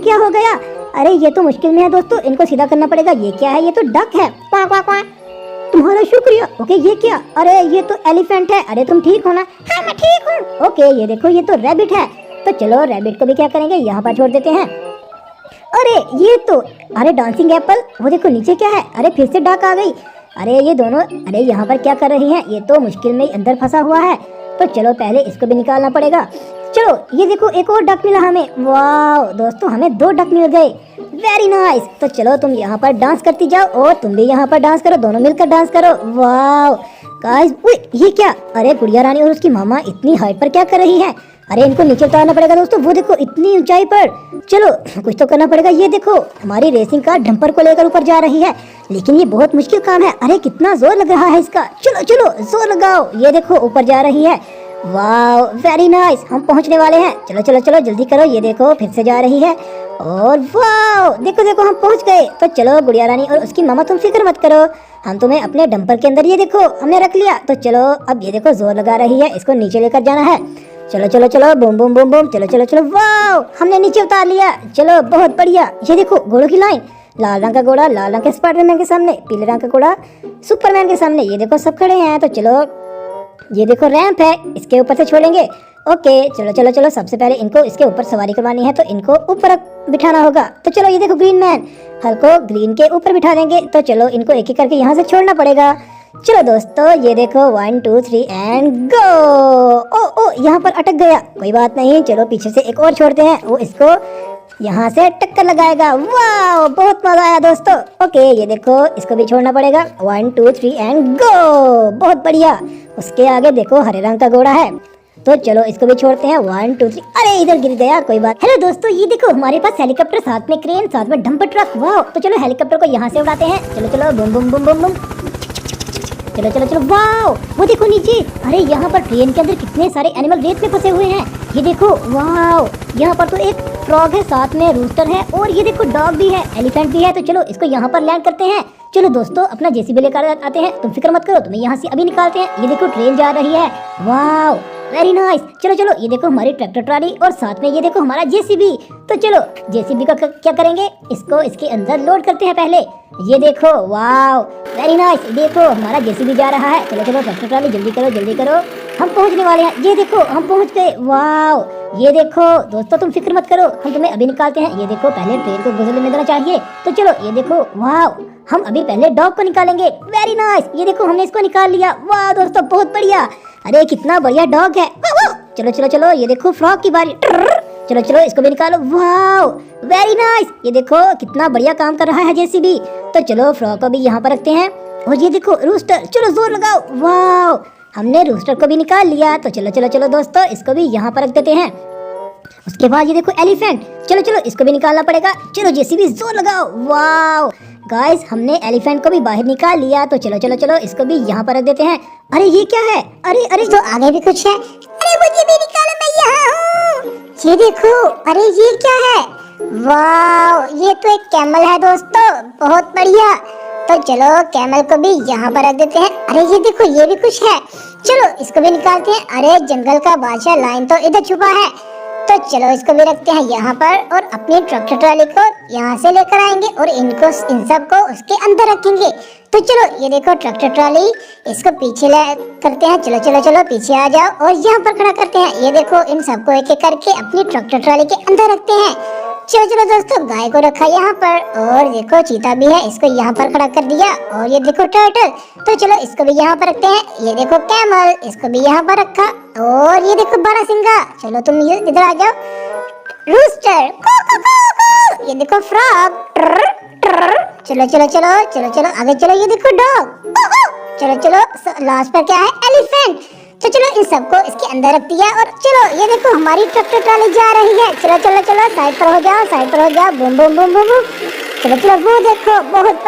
क्या हो गया? अरे ये तो मुश्किल में है दोस्तों, इनको सीधा करना पड़ेगा। ये क्या है? ये तो डक है। क्वां क्वां क्वां। तुम्हारा शुक्रिया। ओके ये क्या? अरे ये तो एलिफेंट है। अरे तुम ठीक हो ना? हाँ मैं ठीक हूँ। ओके ये देखो ये तो रैबिट है। तो चलो रैबिट को भी क्या करेंगे, यहाँ पर छोड़ देते हैं। अरे ये तो, अरे डांसिंग एप्पल, वो देखो नीचे क्या है? अरे फिर से डक आ गई। अरे ये दोनों, अरे यहाँ पर क्या कर रही हैं? ये तो मुश्किल में अंदर फंसा हुआ है। तो चलो पहले इसको भी निकालना पड़ेगा। चलो ये देखो एक और डक मिला हमें। वाह दोस्तों हमें 2 डक मिल गए। Very nice. तो चलो तुम यहाँ पर डांस करती जाओ और तुम भी यहाँ पर डांस करो, दोनों मिलकर डांस करो। वाह गाइस, ये क्या? अरे गुड़िया रानी और उसकी मामा इतनी हाइट पर क्या कर रही है? अरे इनको नीचे उतारना पड़ेगा दोस्तों, वो देखो इतनी ऊंचाई पर। चलो कुछ तो करना पड़ेगा। ये देखो हमारी रेसिंग कार डंपर को लेकर ऊपर जा रही है, लेकिन ये बहुत मुश्किल काम है। अरे कितना जोर लग रहा है इसका। चलो चलो जोर लगाओ। ये देखो ऊपर जा रही है। वाह वेरी नाइस, हम पहुंचने वाले हैं। चलो चलो चलो जल्दी करो। ये देखो फिर से जा रही है और वाह देखो देखो हम पहुंच गए। तो चलो गुड़िया रानी और उसकी मामा तुम फिक्र मत करो, हम तुम्हें अपने डंपर के अंदर ये देखो हमने रख लिया। तो चलो अब ये देखो जोर लगा रही है, इसको नीचे लेकर जाना है। चलो चलो चलो बूम बूम बूम बूम। चलो चलो चलो वाह हमने नीचे उतार लिया। चलो बहुत बढ़िया। ये देखो घोड़ों की लाइन, लाल रंग का घोड़ा लाल रंग के स्पाइडरमैन के सामने, पीले रंग का घोड़ा सुपरमैन के सामने। ये देखो सब खड़े हैं। तो चलो ये देखो रैंप है, इसके ऊपर से छोड़ेंगे। ओके चलो चलो चलो सबसे पहले इनको इसके ऊपर सवारी करवानी है, तो इनको ऊपर बिठाना होगा। तो चलो ये देखो ग्रीन मैन, हल को ग्रीन के ऊपर बिठा देंगे। तो चलो इनको एक एक करके यहाँ से छोड़ना पड़ेगा। चलो दोस्तों ये देखो 1 2 3 एंड गो। ओ यहाँ पर अटक गया, कोई बात नहीं। चलो पीछे से एक और छोड़ते हैं, वो इसको यहाँ से टक्कर लगाएगा। वाह बहुत मजा आया दोस्तों। ओके ये देखो इसको भी छोड़ना पड़ेगा। 1 2 3 एंड गो। बहुत बढ़िया। उसके आगे देखो हरे रंग का घोड़ा है, तो चलो इसको भी छोड़ते हैं। 1 2 3। अरे इधर गिर गया, कोई बात। हेलो दोस्तों ये देखो हमारे पास हेलीकॉप्टर, साथ में क्रेन, साथ में डंपर ट्रक। वाह तो चलो हेलीकॉप्टर को यहाँ से उड़ाते हैं। चलो चलो boom boom boom boom boom. चलो चलो चलो वाह वो देखो नीचे। अरे यहाँ पर ट्रेन के अंदर कितने सारे एनिमल रेत में फंसे हुए हैं। ये देखो वाह यहाँ पर तो एक फ्रॉग है, साथ में रूस्टर है, और ये देखो डॉग भी है, एलिफेंट भी है। तो चलो इसको यहाँ पर लैंड करते हैं। चलो दोस्तों अपना जेसीबी लेकर आते हैं, तुम फिक्र मत करो, तुम्हें यहाँ से अभी निकालते हैं। ये देखो ट्रेन जा रही है। वाह वेरी नाइस। चलो चलो ये देखो हमारी ट्रैक्टर ट्राली, और साथ में ये देखो हमारा जेसीबी। तो चलो जेसीबी का क्या करेंगे, इसको इसके अंदर लोड करते हैं पहले। ये देखो वाह वेरी नाइस। देखो हमारा जेसीबी जा रहा है। चलो चलो ट्रैक्टर ट्राली जल्दी करो जल्दी करो, हम पहुंचने वाले हैं। ये देखो हम पहुंच गए। वाह ये देखो दोस्तों तुम फिक्र मत करो, हम तुम्हें अभी निकालते हैं। ये देखो पहले ट्रेन को गुजरने देना चाहिए। तो चलो ये देखो वाह हम अभी पहले डॉग को निकालेंगे। Very nice. ये देखो हमने इसको निकाल लिया। वाह दोस्तों बहुत बढ़िया। अरे कितना बढ़िया डॉग है। चलो चलो चलो ये देखो फ्रॉग की बारी। चलो चलो इसको भी निकालो। वाह वेरी नाइस। ये देखो कितना बढ़िया काम कर रहा है जेसीबी। तो चलो फ्रॉग को भी यहाँ पर रखते हैं, और ये देखो रूस्टर, चलो जोर लगाओ। वाह हमने रूस्टर को भी निकाल लिया। तो चलो चलो चलो दोस्तों इसको भी यहाँ पर रख देते हैं। उसके बाद ये देखो एलिफेंट, चलो चलो इसको भी निकालना पड़ेगा। चलो जेसीबी जोर लगाओ। वाह गाइस हमने एलिफेंट को भी बाहर निकाल लिया। तो चलो चलो चलो इसको भी यहाँ पर रख देते हैं। अरे ये क्या है? अरे अरे तो आगे भी कुछ है। अरे मुझे भी निकालो, मैं यहाँ हूँ। ये देखो, अरे ये क्या है? वाह ये तो एक कैमल है दोस्तों, बहुत बढ़िया। तो चलो कैमल को भी यहाँ पर रख देते हैं। अरे ये देखो ये भी कुछ है, चलो इसको भी निकालते हैं। अरे जंगल का बादशाह लायन तो इधर छुपा है। तो चलो इसको भी रखते हैं यहाँ पर, और अपनी ट्रैक्टर ट्राली को यहाँ से लेकर आएंगे और इनको इन सब को उसके अंदर रखेंगे। तो चलो ये देखो ट्रैक्टर ट्राली, इसको पीछे ले करते हैं। चलो चलो चलो पीछे आ जाओ और यहाँ पर खड़ा करते हैं। ये देखो इन सबको एक एक करके अपनी ट्रैक्टर ट्राली के अंदर रखते हैं। चलो चलो दोस्तों गाय को रखा यहाँ पर, और देखो चीता भी है, इसको यहाँ पर खड़ा कर दिया। और ये देखो टर्टल, तो चलो इसको भी यहाँ पर रखते हैं। ये देखो कैमल, इसको भी यहाँ पर रखा। और ये देखो बारहसिंगा, चलो तुम ये इधर आ जाओ। रूस्टर, को को को। ये देखो फ्रॉग, चलो चलो चलो चलो चलो आगे चलो। ये देखो डॉग, चलो चलो लास्ट पर क्या है? एलिफेंट। तो चलो इन सबको इसके अंदर रख दिया, और चलो ये देखो हमारी ट्रैक्टर ट्राली जा रही है। चलो चलो चलो साइड पर हो जाओ, साइड पर हो जाओ। Boom boom boom boom boom. चलो चलो वो देखो बहुत